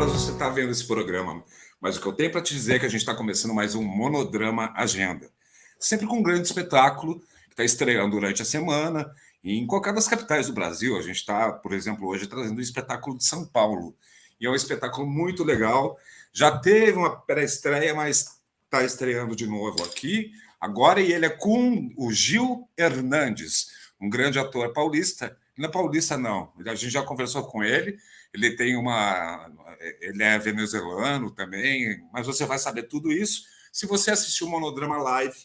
horas você está vendo esse programa. Mas o que eu tenho para te dizer é que a gente está começando mais um Monodrama Agenda. Sempre com um grande espetáculo que está estreando durante a semana em qualquer das capitais do Brasil. A gente está, por exemplo, hoje trazendo um espetáculo de São Paulo. E é um espetáculo muito legal. Já teve uma pré-estreia, mas está estreando de novo aqui. Agora, e ele é com o Gil Hernandes, um grande ator paulista. Não é paulista, não. A gente já conversou com ele. Ele tem uma. Ele é venezuelano também, mas você vai saber tudo isso se você assistir o Monodrama Live,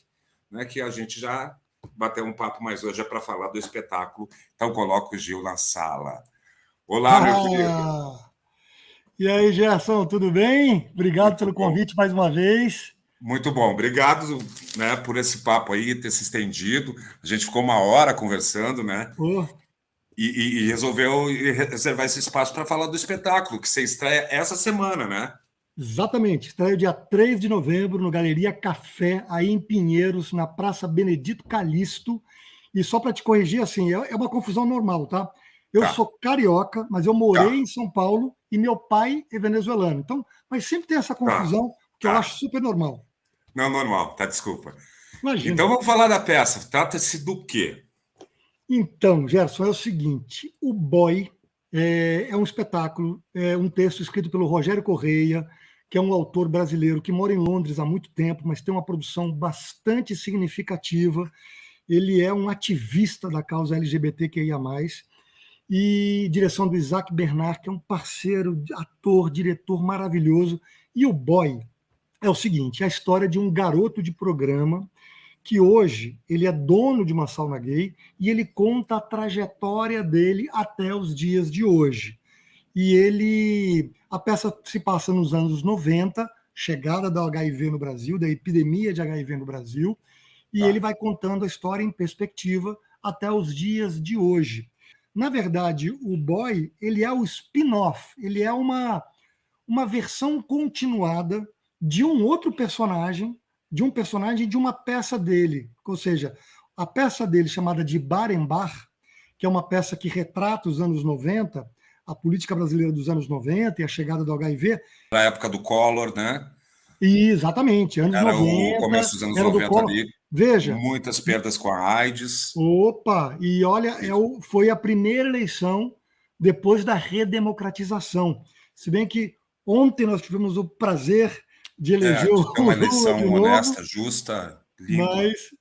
né, que a gente já bateu um papo, mas hoje é para falar do espetáculo. Então, coloca o Gil na sala. Olá, meu querido. E aí, Gerson, tudo bem? Obrigado Muito pelo bom. convite mais uma vez. Muito bom. Obrigado, né, por esse papo aí, ter se estendido. A gente ficou uma hora conversando, né? Oh, E resolveu reservar esse espaço para falar do espetáculo, que você estreia essa semana, né? exatamente. Estreia dia 3 de novembro no Galeria Café, aí em Pinheiros, na Praça Benedito Calixto. E só para te corrigir, assim, é uma confusão normal, tá? Eu Tá, sou carioca, mas eu morei tá, em São Paulo e meu pai é venezuelano. Então, mas sempre tem essa tá, confusão que eu acho tá. super normal. Não, normal, tá, desculpa. Então Imagina. vamos falar da peça. Trata-se do quê? Então, Gerson, é o seguinte: o Boy é um espetáculo, é um texto escrito pelo Rogério Correia, que é um autor brasileiro que mora em Londres há muito tempo, mas tem uma produção bastante significativa. Ele é um ativista da causa LGBTQIA+, e direção do Isaac Bernard, que é um parceiro, ator, diretor maravilhoso. E o Boy é o seguinte: é a história de um garoto de programa que hoje ele é dono de uma sauna gay e ele conta a trajetória dele até os dias de hoje. A peça se passa nos anos 90, chegada do HIV no Brasil, da epidemia de HIV no Brasil, e ele Tá. vai contando a história em perspectiva até os dias de hoje. Na verdade, o Boy, ele é o spin-off, ele é uma versão continuada de um outro personagem, de uma peça dele. Ou seja, a peça dele chamada de Bar em Bar, que é uma peça que retrata os anos 90, a política brasileira dos anos 90 e a chegada do HIV. Na época do Collor, né? E exatamente, anos Era o 90, começo dos anos era do 90 Collor. ali. Veja, Muitas perdas com a AIDS. opa, e olha, foi a primeira eleição depois da redemocratização. Se bem que ontem nós tivemos o prazer de eleger De ter o uma Lula de eleição novo, honesta, justa, limpa. mas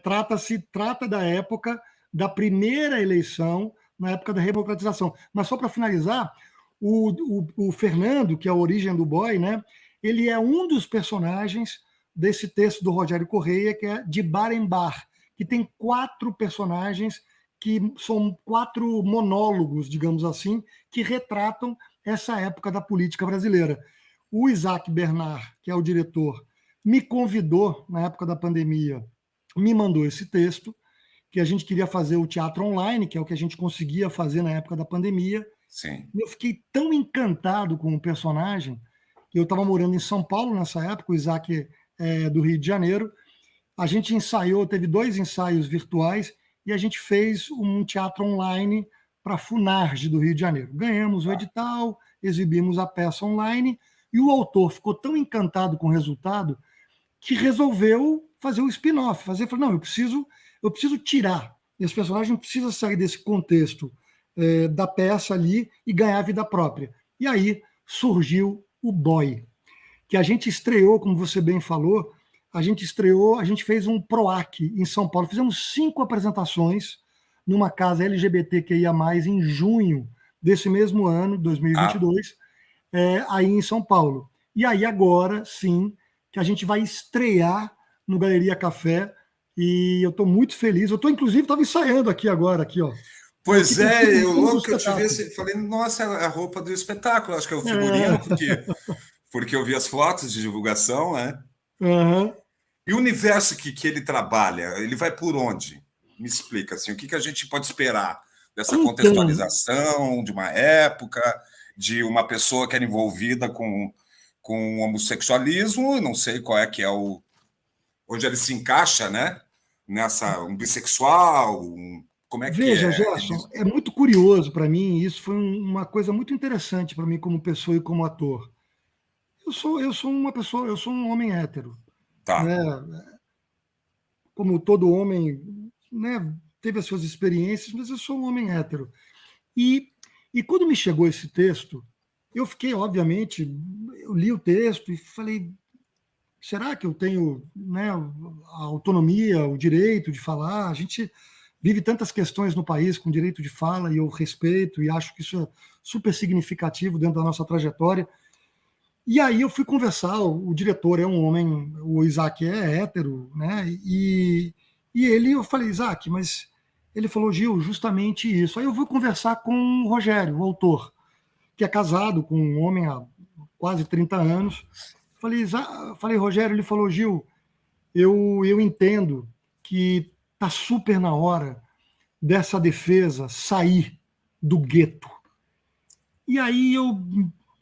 trata da época da primeira eleição, na época da redemocratização. Mas só para finalizar, o Fernando, que é a origem do Boy, né, ele é um dos personagens desse texto do Rogério Correia, que é de Bar em Bar, que tem 4 personagens que são 4 monólogos, digamos assim, que retratam essa época da política brasileira. O Isaac Bernard, que é o diretor, me convidou na época da pandemia, me mandou esse texto, que a gente queria fazer o teatro online, que é o que a gente conseguia fazer na época da pandemia. Sim. E eu fiquei tão encantado com o personagem, que eu estava morando em São Paulo nessa época, o Isaac é do Rio de Janeiro. A gente ensaiou, teve 2 ensaios virtuais e a gente fez um teatro online para a Funarge do Rio de Janeiro. Ganhamos o edital, exibimos a peça online e o autor ficou tão encantado com o resultado que resolveu fazer o spin-off, falou, não, eu preciso tirar, esse personagem precisa sair desse contexto da peça ali e ganhar vida própria. E aí surgiu o Boy, que a gente estreou, como você bem falou, a gente fez um PROAC em São Paulo, fizemos 5 apresentações numa casa LGBTQIA+, em junho desse mesmo ano, Ah, 2022, aí em São Paulo. E aí agora, sim, que a gente vai estrear no Galeria Café, e eu estou muito feliz. Eu estou, inclusive, estava ensaiando aqui agora, aqui, ó. Estou aqui pois é, eu pensando no logo que eu te vi, espetáculo. falei, nossa, é a roupa do espetáculo, acho que é o figurino, É, porque eu vi as fotos de divulgação, né? uhum. E o universo que ele trabalha, ele vai por onde? Me explica, assim, o que a gente pode esperar dessa Então, contextualização de uma época, de uma pessoa que era envolvida com o homossexualismo, não sei qual é que é onde ele se encaixa, né? Nessa, um bissexual, Como é que Veja, é? Gerson, é muito curioso para mim, isso foi uma coisa muito interessante para mim como pessoa e como ator. Eu sou uma pessoa, eu sou um homem hétero, Tá. né? Como todo homem, né, teve as suas experiências, mas eu sou um homem hétero. E, e quando me chegou esse texto, eu fiquei, obviamente, eu li o texto e falei, será que eu tenho, né, a autonomia, o direito de falar? A gente vive tantas questões no país com direito de fala e eu respeito e acho que isso é super significativo dentro da nossa trajetória. E aí eu fui conversar, o diretor é um homem, o Isaac é hétero, né? Eu falei, Isaac, mas ele falou, Gil, justamente isso. Aí eu fui conversar com o Rogério, o autor, que é casado com um homem há quase 30 anos. Falei, Rogério, ele falou, Gil, eu entendo que está super na hora dessa defesa sair do gueto. E aí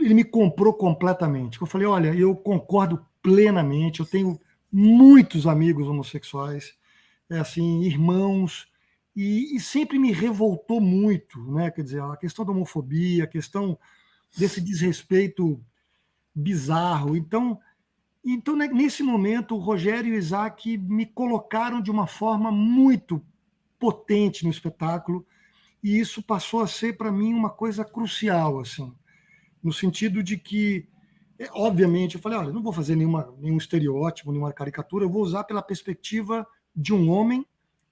ele me comprou completamente. Eu falei, olha, eu concordo plenamente, eu tenho muitos amigos homossexuais, assim, irmãos, e sempre me revoltou muito, né? Quer dizer, a questão da homofobia, a questão desse desrespeito bizarro. Então, né, nesse momento, o Rogério e o Isaac me colocaram de uma forma muito potente no espetáculo, e isso passou a ser, para mim, uma coisa crucial, assim, no sentido de que, obviamente, eu falei, olha, não vou fazer nenhum estereótipo, nenhuma caricatura, eu vou usar pela perspectiva de um homem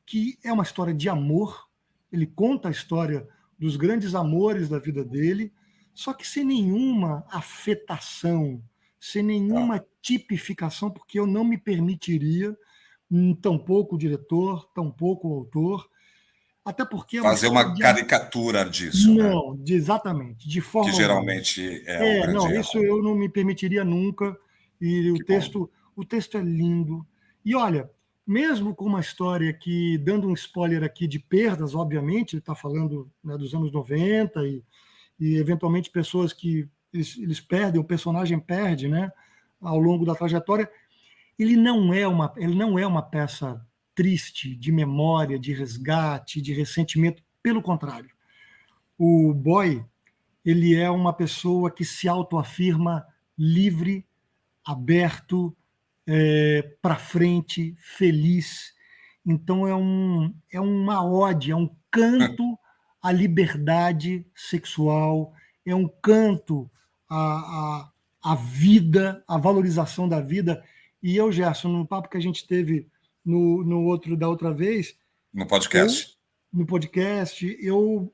que é uma história de amor, ele conta a história dos grandes amores da vida dele, só que sem nenhuma afetação, sem Tá. nenhuma tipificação, porque eu não me permitiria, tampouco o diretor, tampouco o autor, até porque é uma Fazer história uma de amor. caricatura disso, né? Não, exatamente, de Que forma alguma. geralmente é o grande Não, isso erro. eu não me permitiria nunca. E Que bom. o texto é lindo. E olha, mesmo com uma história que, dando um spoiler aqui de perdas, obviamente, ele está falando, né, dos anos 90 e eventualmente pessoas que eles perdem, o personagem perde, né, ao longo da trajetória. Ele não é uma peça triste, de memória, de resgate, de ressentimento. Pelo contrário, o Boy, ele é uma pessoa que se autoafirma livre, aberto, para frente, feliz. Então é uma ode, é um canto à liberdade sexual, é um canto à vida, à valorização da vida. E eu, Gerson, no papo que a gente teve da outra vez, No eu, podcast. no podcast, eu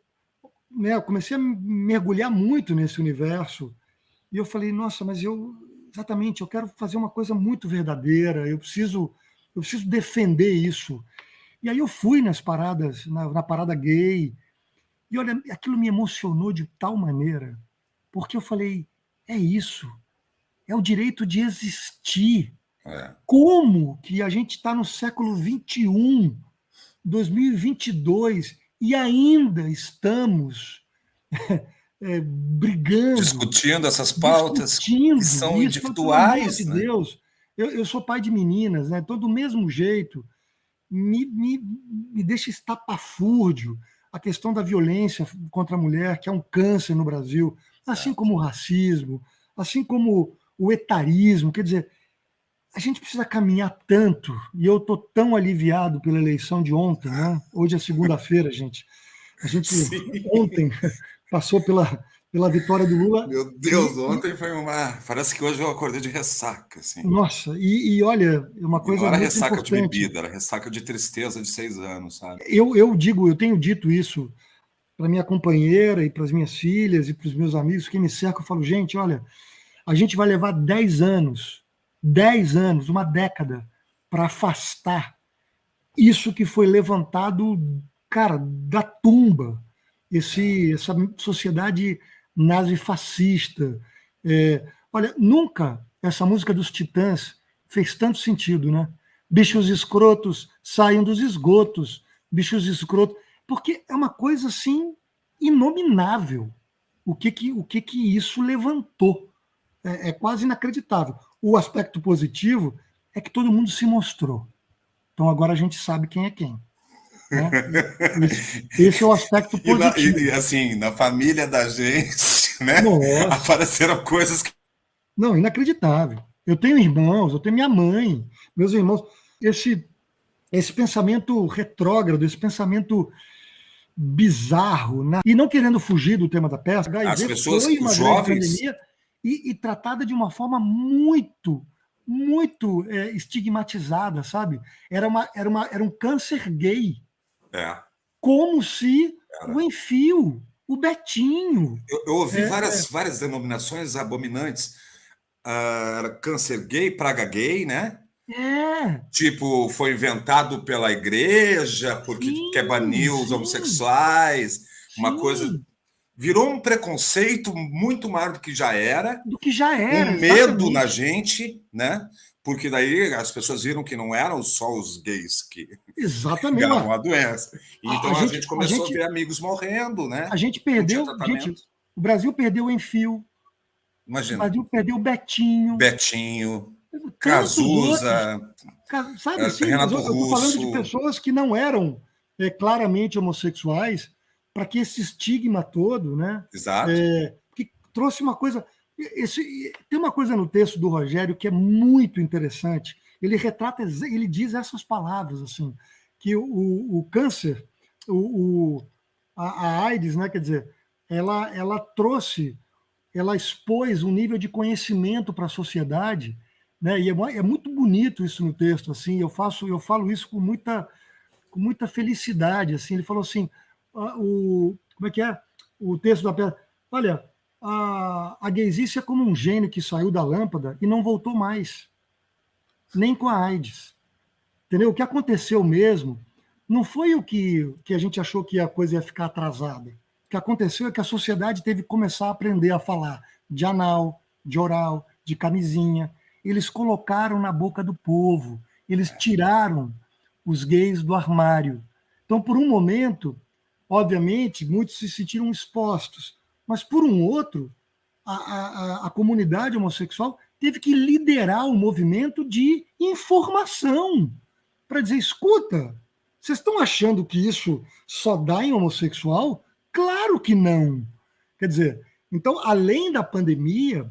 comecei a mergulhar muito nesse universo e eu falei, nossa, mas exatamente, eu quero fazer uma coisa muito verdadeira, eu preciso defender isso. E aí eu fui nas paradas, na parada gay, e olha, aquilo me emocionou de tal maneira, porque eu falei, é isso, é o direito de existir. É. Como que a gente está no século XXI, 2022, e ainda estamos brigando, Discutindo essas pautas que discutindo são isso, pelo amor individuais, de né? Deus. Eu sou pai de meninas, né? Então, do mesmo jeito, me deixa estapafúrdio a questão da violência contra a mulher, que é um câncer no Brasil, assim Certo. como o racismo, assim como o etarismo. Quer dizer, a gente precisa caminhar tanto, e eu estou tão aliviado pela eleição de ontem, né? Hoje é segunda-feira, gente. A gente Sim. ontem passou pela vitória do Lula. Meu Deus, ontem foi uma. Parece que hoje eu acordei de ressaca, assim. Nossa, e olha, uma E não coisa era muito ressaca de importante. bebida, era ressaca de tristeza de 6 anos, sabe? Eu tenho dito isso para minha companheira e para as minhas filhas e para os meus amigos que me cercam. Eu falo, gente, olha, a gente vai levar 10 anos, uma década, para afastar isso que foi levantado, cara, da tumba, essa sociedade nazi-fascista. Olha, nunca essa música dos Titãs fez tanto sentido, né? Bichos escrotos saiam dos esgotos, bichos escrotos, porque é uma coisa assim inominável. O que que isso levantou? É quase inacreditável. O aspecto positivo é que todo mundo se mostrou. Então agora a gente sabe quem é quem. Né? Esse é o aspecto positivo. Assim, na família da gente, né? Nossa, Apareceram coisas que. não, inacreditável. Eu tenho irmãos, eu tenho minha mãe, meus irmãos. Esse pensamento retrógrado, esse pensamento bizarro, né? E não querendo fugir do tema da peça, As HIV pessoas, foi os uma grande jovens. pandemia e tratada de uma forma muito estigmatizada, sabe? Era um câncer gay, É, como se o era. Enfio, o Betinho. Eu ouvi É, várias denominações abominantes. Era câncer gay, praga gay, né? é, Tipo, foi inventado pela igreja porque quer sim, banir os sim, homossexuais, uma coisa. sim, Virou um preconceito muito maior do que já era, do que já um era, medo na exatamente. gente, né? Porque daí as pessoas viram que não eram só os gays que Exatamente. pegavam Ué, a doença. a, a Então a gente, gente a começou a gente, ver amigos morrendo, a né? gente Não tinha perdeu, gente, tratamento. o Brasil perdeu o Enfio, o Imagina, Brasil perdeu o Betinho, Betinho, tantos outros, Cazuza, sabe assim, Renato eu estou falando de Russo, pessoas que não eram claramente homossexuais, para que esse estigma todo, né, exato. que trouxe uma coisa, tem uma coisa no texto do Rogério que é muito interessante, ele retrata, ele diz essas palavras, assim, que o câncer, o, a AIDS, né, quer dizer, ela trouxe, ela expôs um nível de conhecimento para a sociedade, né? E é muito bonito isso no texto, assim. Eu falo isso com muita felicidade, assim. Ele falou assim, como é que é o texto da peça? Olha, a gaysice é como um gênio que saiu da lâmpada e não voltou mais, nem com a AIDS. Entendeu? O que aconteceu mesmo não foi que a gente achou que a coisa ia ficar atrasada. O que aconteceu é que a sociedade teve que começar a aprender a falar de anal, de oral, de camisinha. Eles colocaram na boca do povo, eles tiraram os gays do armário. Então, por um momento, obviamente, muitos se sentiram expostos, mas por um outro, a comunidade homossexual teve que liderar o movimento de informação para dizer: escuta, vocês estão achando que isso só dá em homossexual? Claro que não. Quer dizer, então, além da pandemia,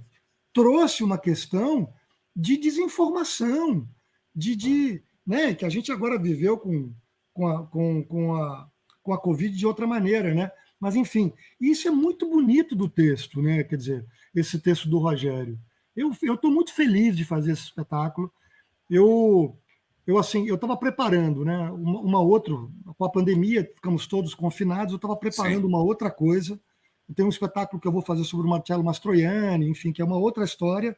trouxe uma questão de desinformação, né, que a gente agora viveu com, a, com a Covid de outra maneira, né? Mas, enfim, isso é muito bonito do texto, né? Quer dizer, esse texto do Rogério. Eu estou muito feliz de fazer esse espetáculo. Eu, assim, eu estava preparando, né, uma outra, com a pandemia, ficamos todos confinados, eu estava preparando Sim. uma outra coisa. Tem um espetáculo que eu vou fazer sobre o Marcello Mastroianni, enfim, que é uma outra história.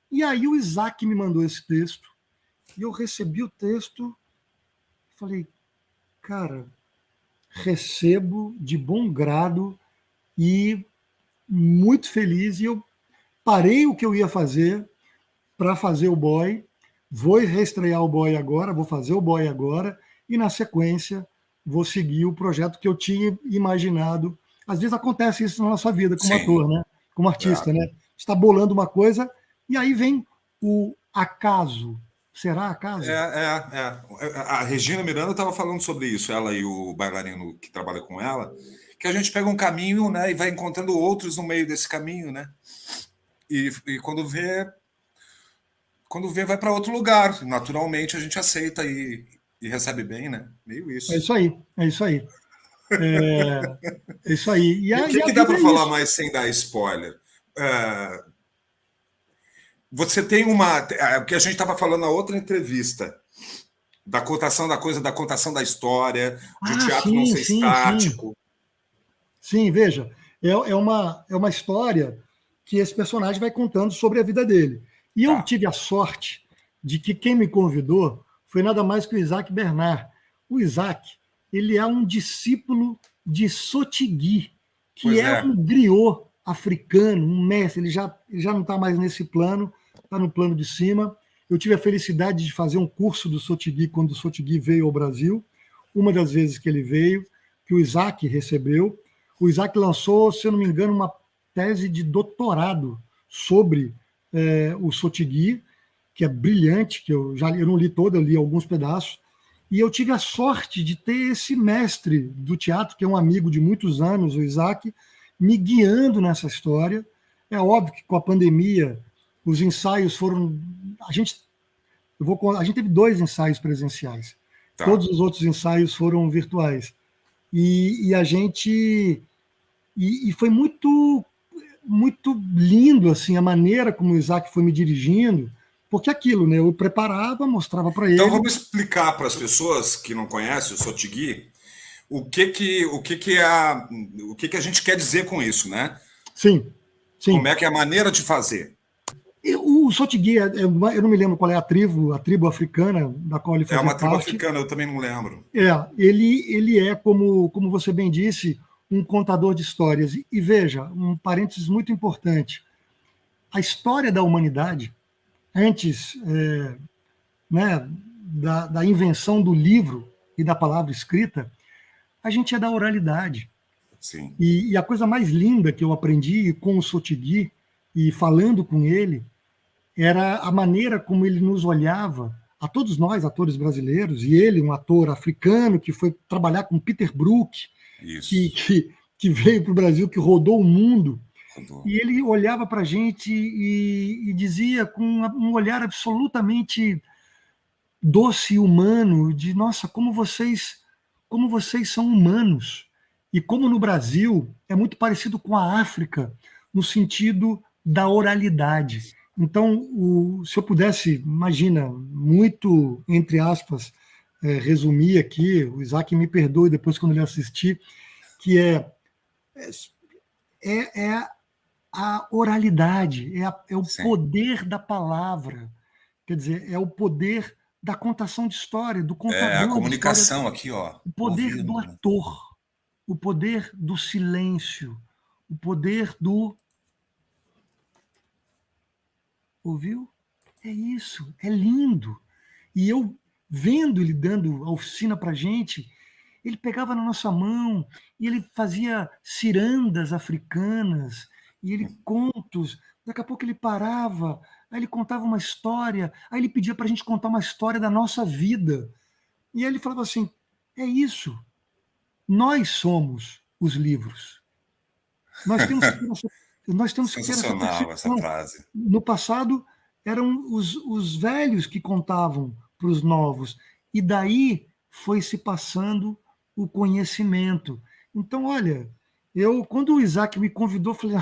E aí o Isaac me mandou esse texto, e eu recebi o texto, falei, cara, recebo de bom grado e muito feliz, e eu parei o que eu ia fazer para fazer o boy. Vou reestrear o boy agora, vou fazer o boy agora, e na sequência vou seguir o projeto que eu tinha imaginado. Às vezes acontece isso na nossa vida como Sim, ator, né? Como artista, claro. né? Está bolando uma coisa e aí vem o acaso. Será acaso? A Regina Miranda estava falando sobre isso, ela e o bailarino que trabalha com ela, que a gente pega um caminho, né, e vai encontrando outros no meio desse caminho, né? E quando vê, vai para outro lugar. Naturalmente a gente aceita e recebe bem, né? Meio É isso. isso aí, é isso aí. É isso aí. E o E que, a que dá vida para é falar isso. mais sem dar spoiler? Você tem uma. O que a gente estava falando na outra entrevista, da contação da coisa, da contação da história, de o Ah, teatro não sim, ser sim, sim. estático. Sim, veja, é uma história que esse personagem vai contando sobre a vida dele. E eu Tá. tive a sorte de que quem me convidou foi nada mais que o Isaac Bernard. O Isaac, ele é um discípulo de Sotigui, que Pois é é. um griot africano, um mestre. Ele já não está mais nesse plano, está no plano de cima. Eu tive a felicidade de fazer um curso do Sotigui quando o Sotigui veio ao Brasil. Uma das vezes que ele veio, que o Isaac recebeu. O Isaac lançou, se eu não me engano, uma tese de doutorado sobre o Sotigui, que é brilhante, que eu não li toda, eu li alguns pedaços. E eu tive a sorte de ter esse mestre do teatro, que é um amigo de muitos anos, o Isaac, me guiando nessa história. É óbvio que com a pandemia, os ensaios foram. A gente teve 2 ensaios presenciais. Tá. Todos os outros ensaios foram virtuais. E a gente. E foi muito, muito lindo assim, a maneira como o Isaac foi me dirigindo, porque aquilo, né? Eu preparava, mostrava para Então ele. vamos explicar para as pessoas que não conhecem o Sotigui o que a gente quer dizer com isso, né? Sim, Como sim. é que é a maneira de fazer? O Sotigui, eu não me lembro qual é a tribo africana da qual ele É fazia uma tribo parte. africana, eu também não lembro. Ele é, como você bem disse, um contador de histórias. E veja, um parênteses muito importante. A história da humanidade, antes né, da invenção do livro e da palavra escrita, a gente é da oralidade. Sim. E a coisa mais linda que eu aprendi com o Sotigui, e falando com ele, era a maneira como ele nos olhava, a todos nós, atores brasileiros, e ele, um ator africano que foi trabalhar com Peter Brook, que, Isso. que, que veio para o Brasil, que rodou o mundo, Rodou. e ele olhava para a gente e dizia com um olhar absolutamente doce e humano, de nossa, como vocês são humanos. E como no Brasil é muito parecido com a África, no sentido da oralidade. Então, se eu pudesse, imagina, muito, entre aspas, resumir aqui, o Isaac me perdoe depois quando ele assistir, que é a oralidade, é o Sim. poder da palavra, quer dizer, é o poder da contação de história, do É a contador de história, comunicação aqui, ó. o poder do Ouvindo, né? ator, o poder do silêncio, o poder do. Ouviu? É isso, é lindo. E eu, vendo ele dando a oficina para gente, ele pegava na nossa mão e ele fazia cirandas africanas, e ele contos. Daqui a pouco ele parava, aí ele contava uma história, aí ele pedia para a gente contar uma história da nossa vida. E aí ele falava assim: é isso, nós somos os livros. Nós temos que ter essa Sensacional essa percepção. frase. No passado, eram os velhos que contavam para os novos, e daí foi se passando o conhecimento. Então, olha, quando o Isaac me convidou, falei,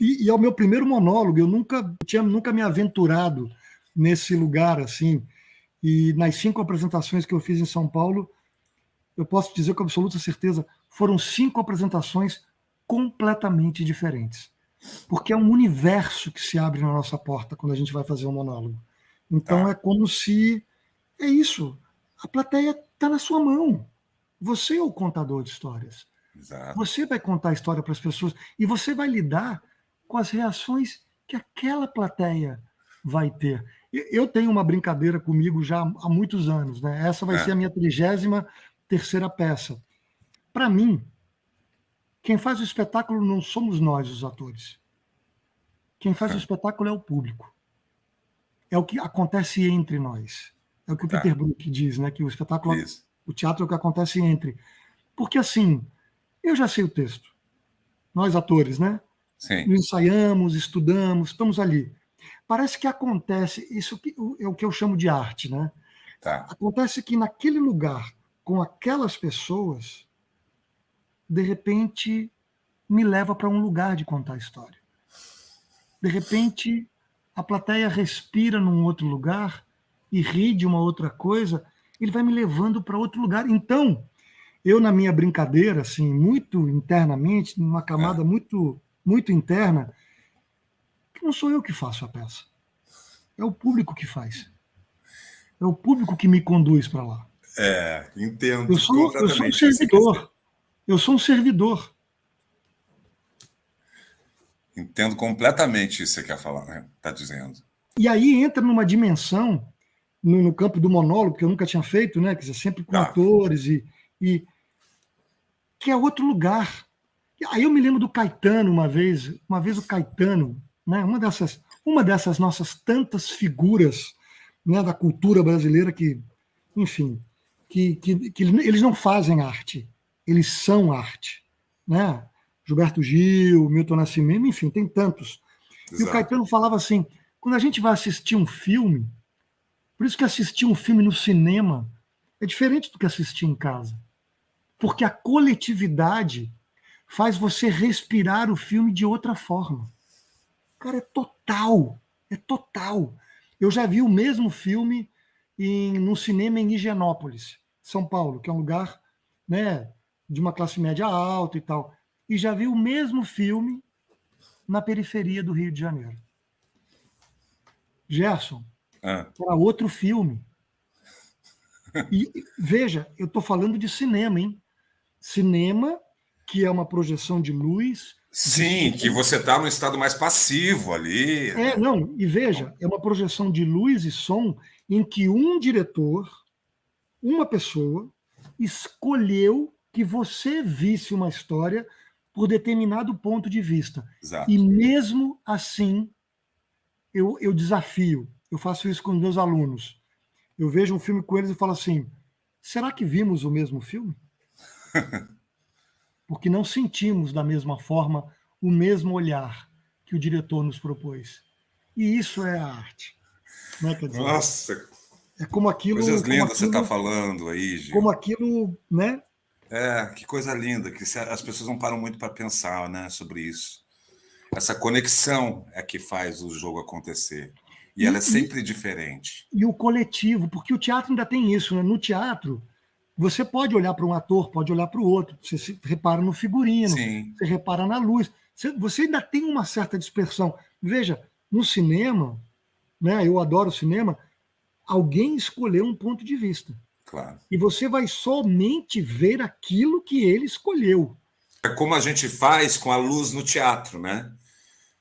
e é o meu primeiro monólogo, eu nunca me aventurado nesse lugar assim. E nas 5 apresentações que eu fiz em São Paulo, eu posso dizer com absoluta certeza, foram 5 apresentações completamente diferentes. Porque é um universo que se abre na nossa porta quando a gente vai fazer um monólogo. Então Tá. é como se. É isso. A plateia está na sua mão. Você é o contador de histórias. Exato. Você vai contar a história para as pessoas e você vai lidar com as reações que aquela plateia vai ter. Eu tenho uma brincadeira comigo já há muitos anos, né? Essa vai ser a minha 33ª peça. Para mim, quem faz o espetáculo não somos nós, os atores. Quem faz o espetáculo é o público. É o que acontece entre nós. É o que o Tá. Peter Brook diz, né? Que o espetáculo, Isso. o teatro é o que acontece entre. Porque assim, eu já sei o texto. Nós atores, né? Sim. Nos ensaiamos, estudamos, estamos ali. Parece que acontece, isso é o que eu chamo de arte, né? Tá. Acontece que naquele lugar, com aquelas pessoas, de repente me leva para um lugar de contar a história. De repente, a plateia respira num outro lugar e ri de uma outra coisa, ele vai me levando para outro lugar. Então, eu, na minha brincadeira, assim, muito internamente, numa camada muito, muito interna, que não sou eu que faço a peça. É o público que faz. É o público que me conduz para lá. Entendo Eu sou um completamente o que você quer dizer. servidor. Eu sou um servidor. Entendo completamente isso que você quer falar, né? Tá dizendo. E aí entra numa dimensão, no campo do monólogo, que eu nunca tinha feito, né? Quer dizer, sempre com atores, e que é outro lugar. Aí eu me lembro do Caetano uma vez o Caetano, né? Uma dessas nossas tantas figuras, né, da cultura brasileira que, enfim, que eles não fazem arte, eles são arte, né? Gilberto Gil, Milton Nascimento, enfim, tem tantos. E o Exato. Caetano falava assim, quando a gente vai assistir um filme, por isso que assistir um filme no cinema é diferente do que assistir em casa. Porque a coletividade faz você respirar o filme de outra forma. Cara, é total. É total. Eu já vi o mesmo filme no cinema em Higienópolis, São Paulo, que é um lugar, né, de uma classe média alta e tal. E já vi o mesmo filme na periferia do Rio de Janeiro. Gerson, Ah, era outro filme. E veja, eu estou falando de cinema, hein? Cinema, que é uma projeção de luz, de sim, que som. você está no estado mais passivo ali, É, né? não, e veja, é uma projeção de luz e som em que um diretor, uma pessoa, escolheu que você visse uma história por determinado ponto de vista. E Exato. mesmo assim, eu desafio, eu faço isso com os meus alunos. Eu vejo um filme com eles e falo assim: será que vimos o mesmo filme? Porque não sentimos da mesma forma o mesmo olhar que o diretor nos propôs. E isso é a arte, né? Quer dizer, Nossa, é como coisas aquilo, lindas você está falando aí, como Gil. aquilo, né? É, que coisa linda, que as pessoas não param muito para pensar, né, sobre isso. Essa conexão é que faz o jogo acontecer. E ela é E, sempre diferente. e o coletivo, porque o teatro ainda tem isso, né? No teatro, você pode olhar para um ator, pode olhar para o outro, você se repara no figurino, Sim, você repara na luz, você ainda tem uma certa dispersão. Veja, no cinema, né? Eu adoro cinema. Alguém escolheu um ponto de vista. claro. E você vai somente ver aquilo que ele escolheu. É como a gente faz com a luz no teatro, né?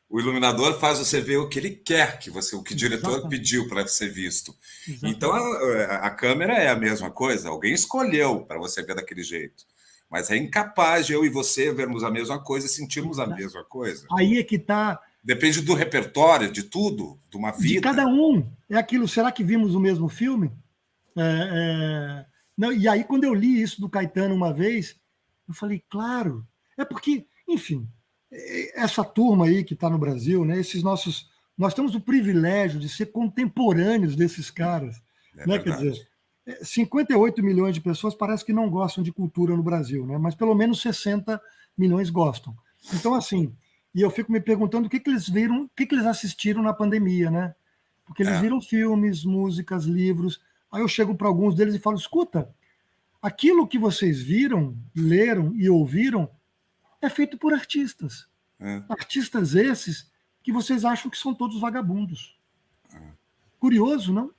O iluminador faz você ver o que ele quer que você, o que o diretor Exatamente. pediu para ser visto. Então Exatamente. a câmera é a mesma coisa. Alguém escolheu para você ver daquele jeito, mas é incapaz de eu e você vermos a mesma coisa e sentirmos a mesma coisa. Aí é que está. Depende do repertório, de tudo, de uma De cada vida. um. É aquilo. Será que vimos o mesmo filme? Não, e aí, quando eu li isso do Caetano uma vez, eu falei, claro. É porque, enfim, essa turma aí que está no Brasil, né, esses nossos. Nós temos o privilégio de ser contemporâneos desses caras. É Né? Quer dizer, verdade. 58 milhões de pessoas parece que não gostam de cultura no Brasil, né? Mas pelo menos 60 milhões gostam. Então, assim, e eu fico me perguntando o que eles viram, o que eles assistiram na pandemia, né? Porque eles É, viram filmes, músicas, livros. Aí eu chego para alguns deles e falo: escuta, aquilo que vocês viram, leram e ouviram é feito por artistas. é. Artistas esses que vocês acham que são todos vagabundos. Curioso, não?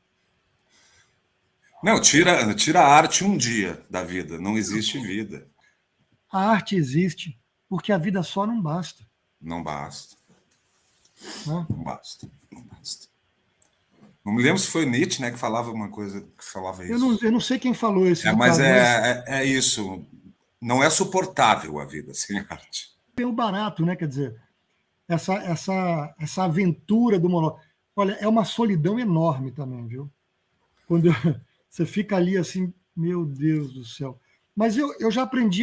Não, tira a arte um dia da vida. Não existe vida. A arte existe porque a vida só não basta. Não basta. Né? Não basta. Não basta. Não me lembro se foi Nietzsche, né, que falava uma coisa, que falava isso. Eu não sei quem falou esse É, mas ditado, mas é isso. Não é suportável a vida sem arte. tem o barato, né? Quer dizer, essa aventura do monólogo. Olha, é uma solidão enorme também, viu? Quando você fica ali assim, meu Deus do céu. Mas eu já aprendi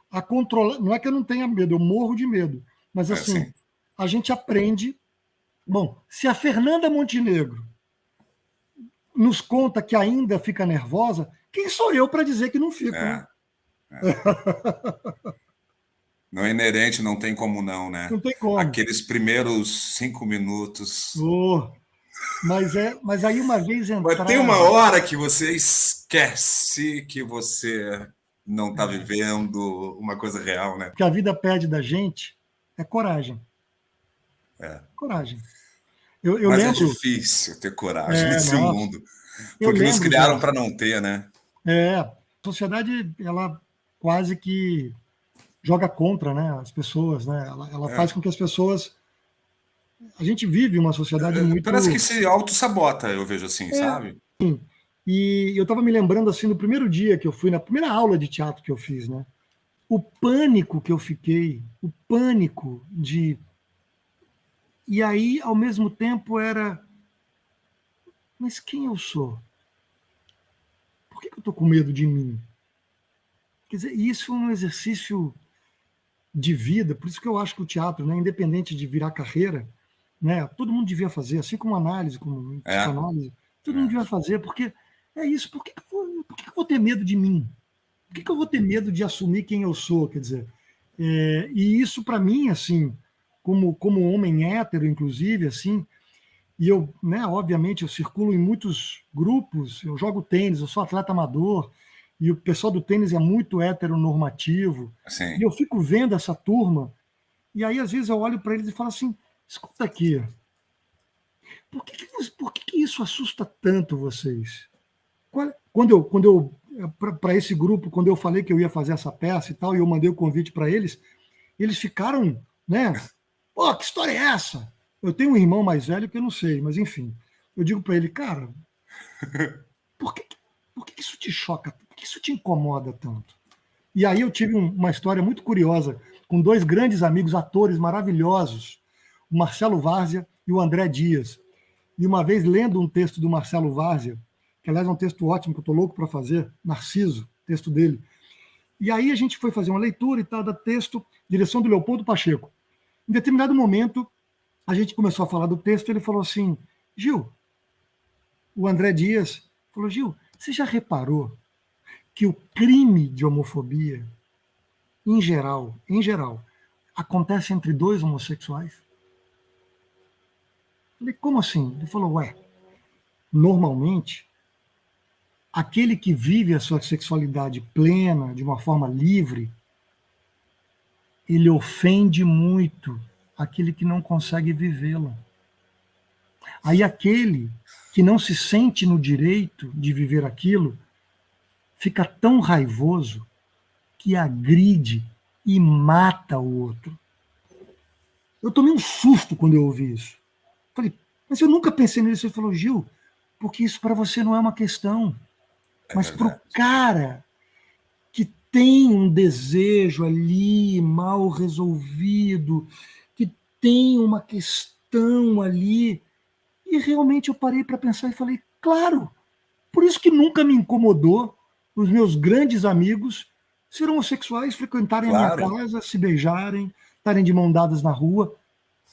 a controlar. Não é que eu não tenha medo, eu morro de medo. Mas É assim, assim. a gente aprende. Bom, se a Fernanda Montenegro nos conta que ainda fica nervosa, quem sou eu para dizer que não fico, né? É. Não é inerente, não tem como não, né? Não tem como. Aqueles primeiros 5 minutos. Oh, mas aí uma vez Mas tem entrar, uma hora que você esquece que você não está vivendo uma coisa real, né? que a vida pede da gente, é coragem. É. Coragem. Eu Mas é lembro, difícil ter coragem nesse nossa, mundo, eu porque nos lembro, criaram Gerson. para não ter, né? A sociedade, ela quase que joga contra, né, as pessoas, né? Ela faz É. com que as pessoas. A gente vive uma sociedade Parece que muito. se auto-sabota, eu vejo assim, sabe? E eu estava me lembrando assim do primeiro dia que eu fui, na primeira aula de teatro que eu fiz, né? O pânico que eu fiquei, o pânico de. E aí, ao mesmo tempo, era. Mas quem eu sou? por que eu estou com medo de mim? Quer dizer, isso é um exercício de vida, por isso que eu acho que o teatro, né, independente de virar carreira, né, todo mundo devia fazer, assim como análise, como psicanálise, todo mundo devia fazer, porque é isso, por que eu vou ter medo de mim? Por que eu vou ter medo de assumir quem eu sou? Quer dizer, e isso para mim, assim, como homem hétero, inclusive, assim, e eu, né, obviamente, eu circulo em muitos grupos, eu jogo tênis, eu sou atleta amador, e o pessoal do tênis é muito heteronormativo, Sim. e eu fico vendo essa turma, e aí às vezes eu olho para eles e falo assim, escuta aqui, por que isso assusta tanto vocês? Quando eu para esse grupo, quando eu falei que eu ia fazer essa peça e tal, e eu mandei o convite para eles, eles ficaram, né? Pô, que história é essa? Eu tenho um irmão mais velho que eu não sei, mas enfim. Eu digo para ele, cara, por que, por que isso te choca? Por que isso te incomoda tanto? E aí eu tive uma história muito curiosa com dois grandes amigos, atores maravilhosos, o Marcelo Várzea e o André Dias. E uma vez lendo um texto do Marcelo Várzea, que aliás é um texto ótimo que eu estou louco para fazer, Narciso, texto dele. E aí a gente foi fazer uma leitura e tal, da texto, direção do Leopoldo Pacheco. Em determinado momento, a gente começou a falar do texto, e ele falou assim, Gil, o André Dias falou, Gil, você já reparou que o crime de homofobia, em geral, acontece entre dois homossexuais? Eu falei, como assim? Ele falou, ué, normalmente, aquele que vive a sua sexualidade plena, de uma forma livre, ele ofende muito aquele que não consegue vivê-la. Aí aquele que não se sente no direito de viver aquilo, fica tão raivoso que agride e mata o outro. Eu tomei um susto quando eu ouvi isso. Falei, mas eu nunca pensei nisso. Ele falou, Gil, porque isso para você não é uma questão. Mas para o cara que tem um desejo ali mal resolvido, que tem uma questão ali, e realmente eu parei para pensar e falei, claro, por isso que nunca me incomodou os meus grandes amigos serem homossexuais, frequentarem a minha casa, se beijarem, estarem de mão dadas na rua.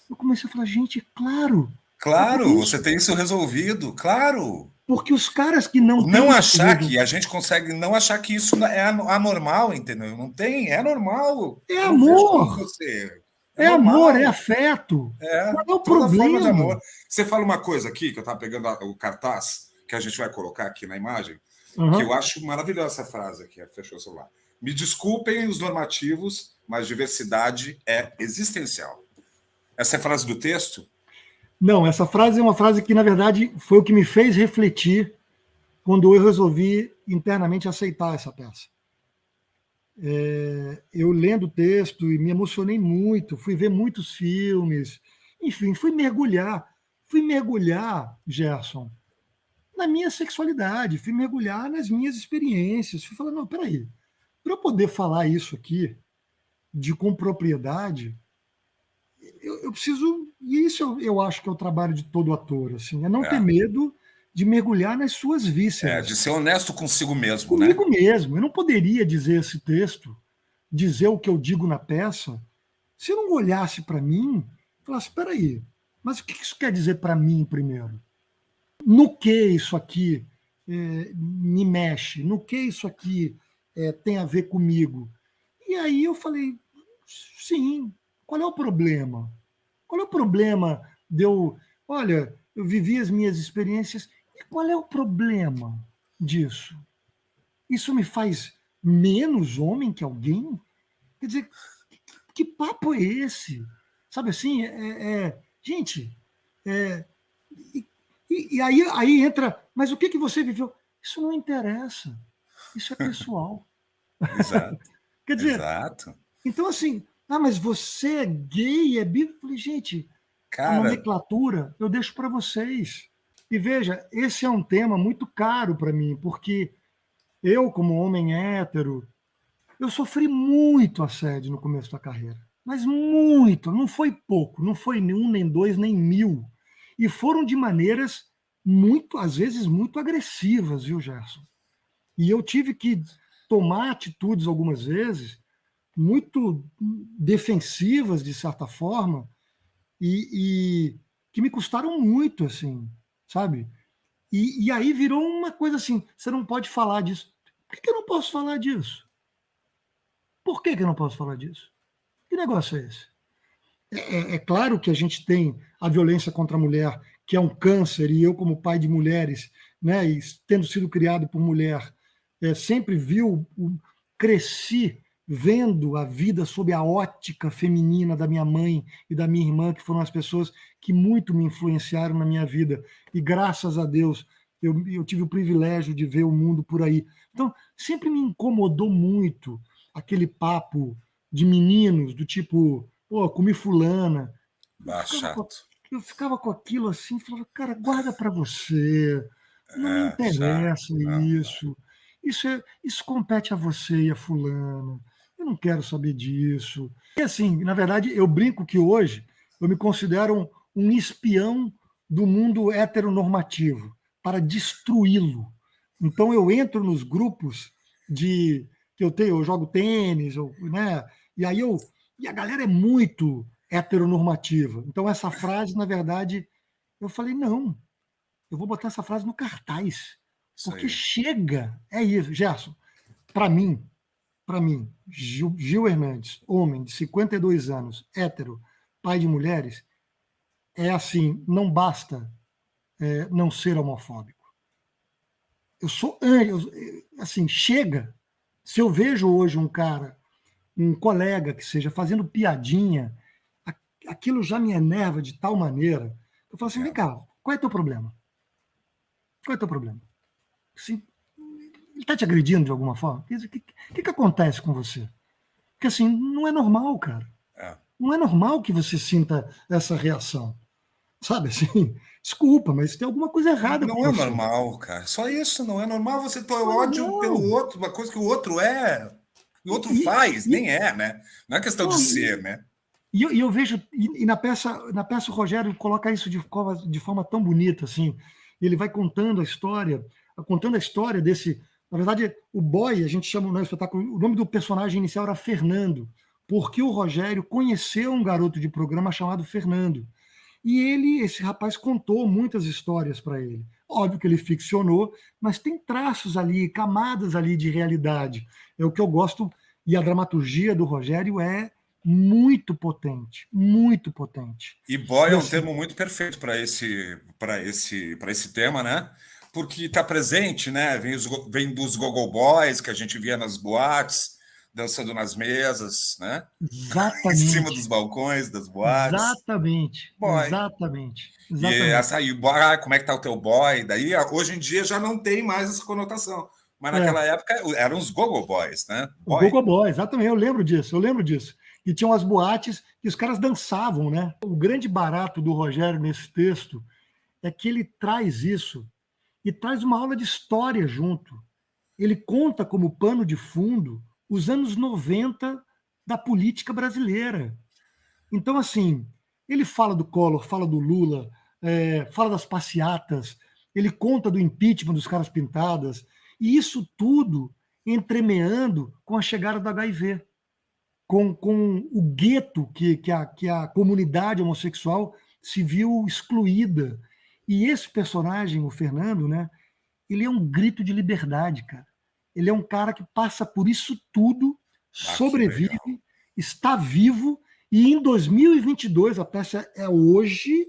Eu comecei a falar, gente, claro. Claro, você tem isso resolvido, claro. Porque os caras que não não achar que a gente consegue não achar que isso é anormal, entendeu? Não tem, é normal. É Eu não vejo como amor. você. É amor, é afeto. É, qual é o toda forma de problema? amor. Você fala uma coisa aqui, que eu estava pegando o cartaz, que a gente vai colocar aqui na imagem, que eu acho maravilhosa essa frase aqui, fechou o celular. Me desculpem os normativos, mas diversidade é existencial. Essa é a frase do texto? Não, essa frase é uma frase que, na verdade, foi o que me fez refletir quando eu resolvi internamente aceitar essa peça. Eu lendo o texto e me emocionei muito, fui ver muitos filmes, enfim, fui mergulhar, Gerson, na minha sexualidade, fui mergulhar nas minhas experiências, fui falar, não, peraí, para eu poder falar isso aqui com propriedade, eu preciso, e isso eu acho que é o trabalho de todo ator, assim, é não ter medo de mergulhar nas suas vísceras. De ser honesto consigo mesmo, comigo mesmo. Eu não poderia dizer esse texto, dizer o que eu digo na peça, se eu não olhasse para mim e falasse, espera aí, mas o que isso quer dizer para mim primeiro? No que isso aqui me mexe? No que isso aqui tem a ver comigo? E aí eu falei, sim, qual é o problema? Qual é o problema de olha, eu vivi as minhas experiências, e qual é o problema disso? Isso me faz menos homem que alguém? Quer dizer, que papo é esse? Sabe assim, gente, e aí entra, mas o que você viveu? Isso não interessa, isso é pessoal. Exato. Quer dizer, exato. Então assim, mas você é gay, é bi? Eu falei, gente, a Cara, nomenclatura eu deixo para vocês. E veja, esse é um tema muito caro para mim, porque eu, como homem hétero, eu sofri muito assédio no começo da carreira. Mas muito, não foi pouco, não foi nem um, nem dois, nem mil. E foram de maneiras muito, às vezes, muito agressivas, viu, Gerson? E eu tive que tomar atitudes algumas vezes muito defensivas, de certa forma, e que me custaram muito, assim, sabe? E aí virou uma coisa assim: você não pode falar disso. Por que eu não posso falar disso? Por que eu não posso falar disso? Que negócio é esse? É claro que a gente tem a violência contra a mulher, que é um câncer, e eu, como pai de mulheres, né, e tendo sido criado por mulher, sempre cresci vendo a vida sob a ótica feminina da minha mãe e da minha irmã, que foram as pessoas que muito me influenciaram na minha vida. E graças a Deus eu tive o privilégio de ver o mundo por aí. Então, sempre me incomodou muito aquele papo de meninos do tipo, pô, comi fulana. Eu ficava com, Chato. eu ficava com aquilo assim, falava, cara, guarda para você, não me Chato. interessa Não. isso. Isso compete a você e a fulana. Eu não quero saber disso. E assim, na verdade, eu brinco que hoje eu me considero um espião do mundo heteronormativo para destruí-lo. Então eu entro nos grupos de que eu jogo tênis, né? E aí e a galera é muito heteronormativa. Então essa frase, na verdade, eu falei não, eu vou botar essa frase no cartaz, Isso porque aí. chega, é isso, Gerson. Para mim, Gil Hernandes, homem de 52 anos, hétero, pai de mulheres, é assim, não basta não ser homofóbico. Eu sou assim, chega. Se eu vejo hoje um cara, um colega que seja fazendo piadinha, aquilo já me enerva de tal maneira. Eu falo assim, vem Entendo. cá, qual é teu problema? Qual é teu problema? Assim, ele está te agredindo de alguma forma? O que acontece com você? Porque assim, não é normal, cara. É. Não é normal que você sinta essa reação. Sabe assim? Desculpa, mas tem alguma coisa errada com Não é você. normal, cara. Só isso, não é normal você ter Não é ódio pelo normal. outro, uma coisa que o outro é, que o outro E, faz, e, nem é, né? Não é questão de não, ser, né? eu vejo, e na peça o Rogério coloca isso de forma tão bonita, assim. Ele vai contando a história desse. Na verdade, o boy, a gente chama no espetáculo, o nome do personagem inicial era Fernando, porque o Rogério conheceu um garoto de programa chamado Fernando. E esse rapaz contou muitas histórias para ele. Óbvio que ele ficcionou, mas tem traços ali, camadas ali de realidade. É o que eu gosto, e a dramaturgia do Rogério é muito potente, muito potente. E boy E é um assim, termo muito perfeito para esse tema, né? Porque está presente, né? Vem dos gogo boys que a gente via nas boates, dançando nas mesas, né? Em cima dos exatamente, balcões das boates. exatamente, Boy. exatamente, E exatamente. essa aí, como é que tá o teu boy? Daí, hoje em dia já não tem mais essa conotação. Mas naquela É, época eram os gogo boys, né? o Boy. Gogo Boy, exatamente, eu lembro disso, eu lembro disso. E tinham as boates que os caras dançavam, né? O grande barato do Rogério nesse texto é que ele traz isso e traz uma aula de história junto. Ele conta como pano de fundo os anos 90 da política brasileira. Então, assim, ele fala do Collor, fala do Lula, fala das passeatas, ele conta do impeachment dos caras pintadas, e isso tudo entremeando com a chegada do HIV, com o gueto que a comunidade homossexual se viu excluída. E esse personagem, o Fernando, né, ele é um grito de liberdade, cara. Ele é um cara que passa por isso tudo, Ah, que legal. sobrevive, está vivo, e em 2022, a peça é hoje,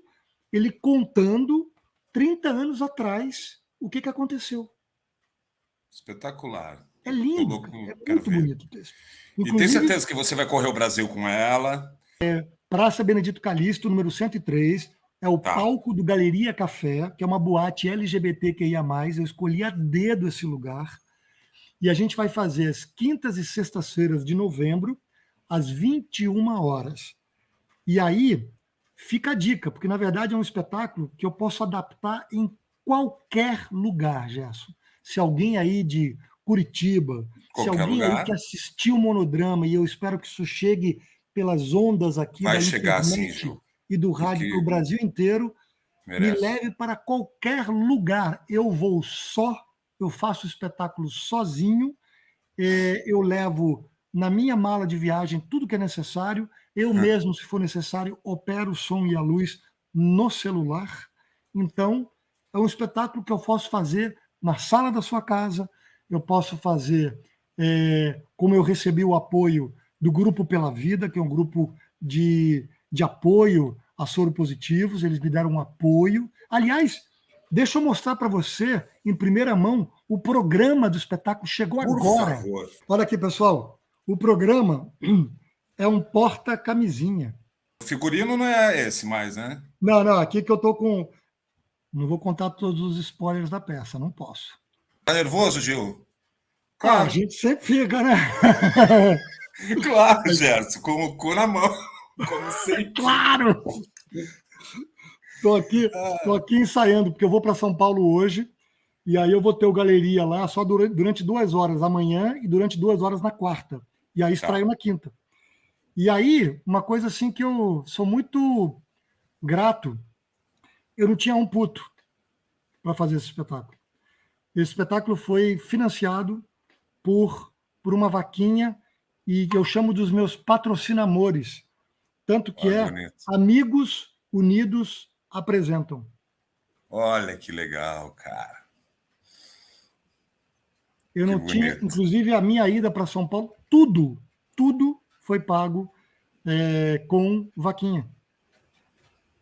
ele contando 30 anos atrás o que aconteceu. Espetacular. É Tô lindo, cara. É louco, quero muito ver. bonito o texto. E tem Inclusive, certeza que você vai correr o Brasil com ela? Praça Benedito Calixto, número 103, é o Tá. palco do Galeria Café, que é uma boate LGBTQIA+. Eu escolhi a dedo esse lugar. E a gente vai fazer as quintas e sextas-feiras de novembro, às 21 horas. E aí fica a dica, porque na verdade é um espetáculo que eu posso adaptar em qualquer lugar, Gerson. Se alguém aí de Curitiba, se Qualquer alguém aí que lugar. assistiu o Monodrama, e eu espero que isso chegue pelas ondas aqui Vai da chegar assim, internet Gil. e do rádio para o Porque Brasil inteiro, me merece. leve para qualquer lugar. Eu vou só eu faço o espetáculo sozinho, eu levo na minha mala de viagem tudo que é necessário, eu mesmo, se for necessário, opero o som e a luz no celular. Então, é um espetáculo que eu posso fazer na sala da sua casa, eu posso fazer, como eu recebi o apoio do Grupo Pela Vida, que é um grupo de apoio a soropositivos, eles me deram um apoio. Aliás, deixa eu mostrar para você, em primeira mão, o programa do espetáculo chegou Por agora. favor. Olha aqui, pessoal, o programa é um porta-camisinha. O figurino não é esse mais, né? Não, aqui que eu tô com... Não vou contar todos os spoilers da peça, não posso. Tá nervoso, Gil? A Claro. gente sempre fica, né? Claro, Gerson, com o cu na mão, como sempre. Claro! Tô aqui ensaiando, porque eu vou para São Paulo hoje, e aí eu vou ter o galeria lá só durante 2 horas amanhã e durante 2 horas na quarta. E aí extraio na quinta. E aí, uma coisa assim que eu sou muito grato, eu não tinha um puto para fazer esse espetáculo. Esse espetáculo foi financiado por uma vaquinha e que eu chamo dos meus patrocinamores. Tanto que bonito. Amigos Unidos Apresentam. Olha que legal, cara. Eu não tinha, inclusive, a minha ida para São Paulo, tudo foi pago com vaquinha.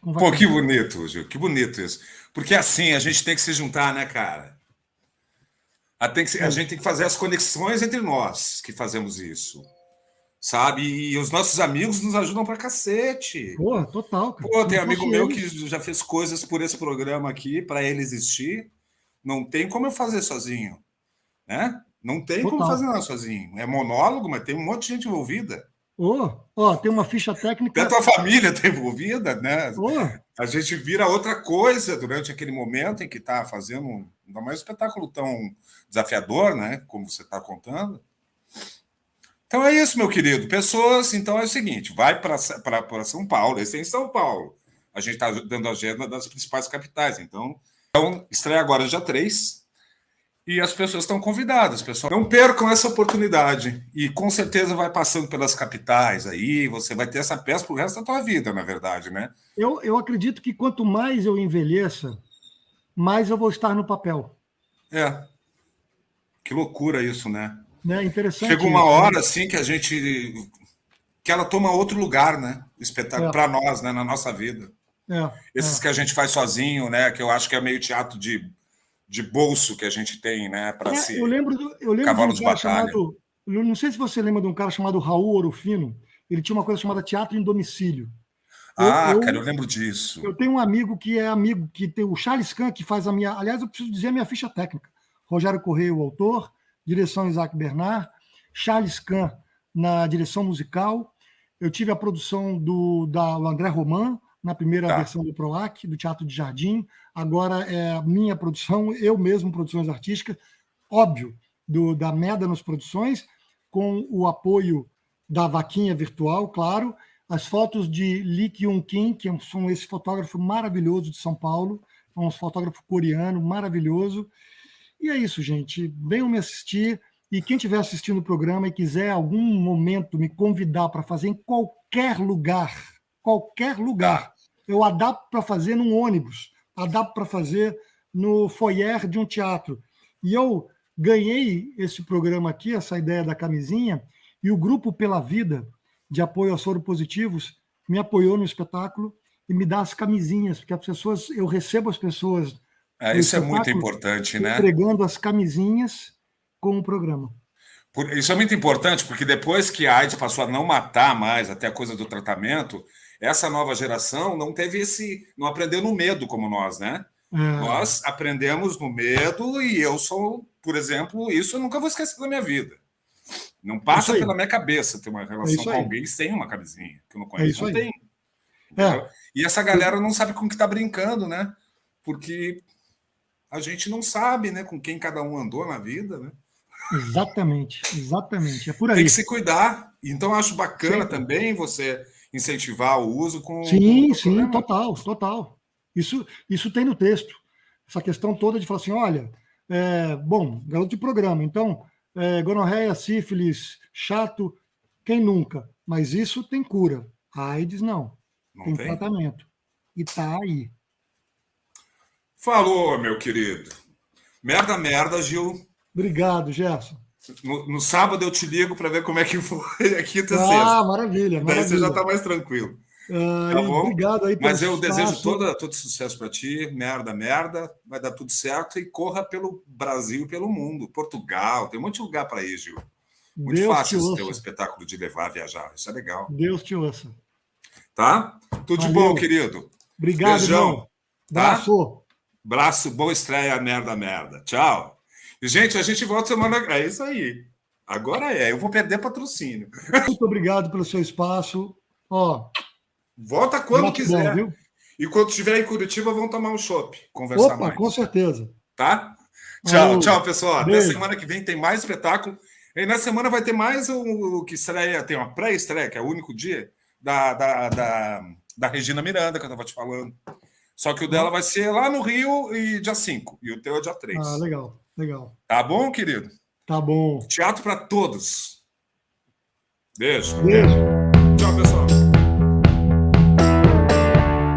Pô, que bonito, Gil, que bonito isso. Porque assim, a gente tem que se juntar, né, cara? A gente tem que fazer as conexões entre nós que fazemos isso, sabe? E os nossos amigos nos ajudam pra cacete. Pô, total, cara. Pô, tem amigo meu que já fez coisas por esse programa aqui, para ele existir. Não tem como eu fazer sozinho, né? Não tem como fazer nada sozinho. É monólogo, mas tem um monte de gente envolvida. Tem uma ficha técnica. Até a tua família está envolvida, né? A gente vira outra coisa durante aquele momento em que está fazendo ainda mais um espetáculo tão desafiador, né? Como você está contando. Então é isso, meu querido. Pessoas, então é o seguinte: vai para São Paulo, esse é em São Paulo. A gente está dando a agenda das principais capitais. Então estreia agora dia 3. E as pessoas estão convidadas, pessoal. Não percam essa oportunidade. E com certeza vai passando pelas capitais aí, você vai ter essa peça pro resto da tua vida, na verdade, né? Eu acredito que quanto mais eu envelheça, mais eu vou estar no papel. Que loucura isso, né? Interessante. Chega uma hora, assim, que ela toma outro lugar, né? O espetáculo, para nós, né? Na nossa vida. Esses que a gente faz sozinho, né? Que eu acho que é meio teatro de bolso que a gente tem, né? Para ser eu lembro cavalo de de batalha. Não sei se você lembra de um cara chamado Raul Orofino. Ele tinha uma coisa chamada teatro em domicílio. Cara, eu lembro disso. Eu tenho um amigo que tem o Charles Kahn, que faz a minha... Aliás, eu preciso dizer a minha ficha técnica. Rogério Correia, o autor, direção Isaac Bernard, Charles Kahn na direção musical. Eu tive a produção do André Roman, na primeira versão do PROAC, do Teatro de Jardim. Agora é a minha produção, eu mesmo, produções artísticas, óbvio, da Médanos Produções, com o apoio da vaquinha virtual, claro. As fotos de Lee Kyung-Kim, que são esse fotógrafo maravilhoso de São Paulo, um fotógrafo coreano maravilhoso. E é isso, gente. Venham me assistir. E quem estiver assistindo o programa e quiser algum momento me convidar para fazer em qualquer lugar, eu adapto para fazer num ônibus, adapto para fazer no foyer de um teatro. E eu ganhei esse programa aqui, essa ideia da camisinha, e o Grupo Pela Vida, de apoio a soropositivos, me apoiou no espetáculo e me dá as camisinhas, porque eu recebo as pessoas... isso é muito importante, né? Entregando as camisinhas com o programa. Isso é muito importante, porque depois que a AIDS passou a não matar mais, até a coisa do tratamento, essa nova geração não aprendeu no medo como nós, né? Nós aprendemos no medo e eu sou, por exemplo, isso eu nunca vou esquecer da minha vida. Não passa pela minha cabeça ter uma relação com alguém sem uma camisinha, que eu não conheço, não tem. E essa galera não sabe com que está brincando, né? Porque a gente não sabe, né, com quem cada um andou na vida, né? Exatamente. É por aí. Tem que se cuidar. Então, eu acho bacana também você incentivar o uso com... Sim, total. Isso tem no texto. Essa questão toda de falar assim, olha, Bom, garoto de programa. Então, gonorreia, sífilis, chato, quem nunca? Mas isso tem cura. A AIDS não. Não Tem tem? tratamento. E tá aí. Falou, meu querido. Merda, merda, Gil. Obrigado, Gerson. No sábado eu te ligo para ver como é que foi a quinta e Ah, sexta. maravilha, Daí você já maravilha. está mais tranquilo. Tá E bom? obrigado aí pelo Mas eu desejo espaço. todo sucesso para ti. Merda, merda. Vai dar tudo certo e corra pelo Brasil e pelo mundo. Portugal, tem um monte de lugar para ir, Gil. Muito Deus te fácil esse teu ouça. espetáculo de levar a viajar. Isso é legal. Deus te ouça. Tá? Tudo de bom, Valeu. querido. Obrigado, Beijão. irmão. Tá? Abraço. Braço, boa estreia, merda, merda. Tchau. E, gente, a gente volta semana. É isso aí. Agora eu vou perder patrocínio. Muito obrigado pelo seu espaço. Ó, Volta quando gratidão, quiser. viu? E quando estiver em Curitiba, vamos tomar um chopp, conversar Opa, mais. com certeza. Tá? Tchau, Valeu. tchau, pessoal. Até Beijo. semana que vem tem mais espetáculo. E na semana vai ter mais o que estreia, tem uma pré-estreia, que é o único dia, da Regina Miranda, que eu estava te falando. Só que o dela vai ser lá no Rio e dia 5, e o teu é dia 3. Ah, legal, legal. Tá bom, querido? Tá bom. Teatro para todos. Beijo. Beijo. Tchau, pessoal.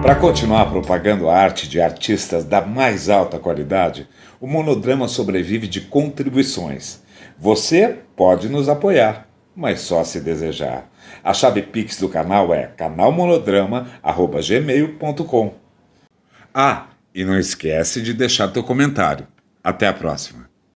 Para continuar propagando a arte de artistas da mais alta qualidade, o Monodrama sobrevive de contribuições. Você pode nos apoiar, mas só se desejar. A chave Pix do canal é canalmonodrama@gmail.com. Ah, e não esquece de deixar teu comentário. Até a próxima.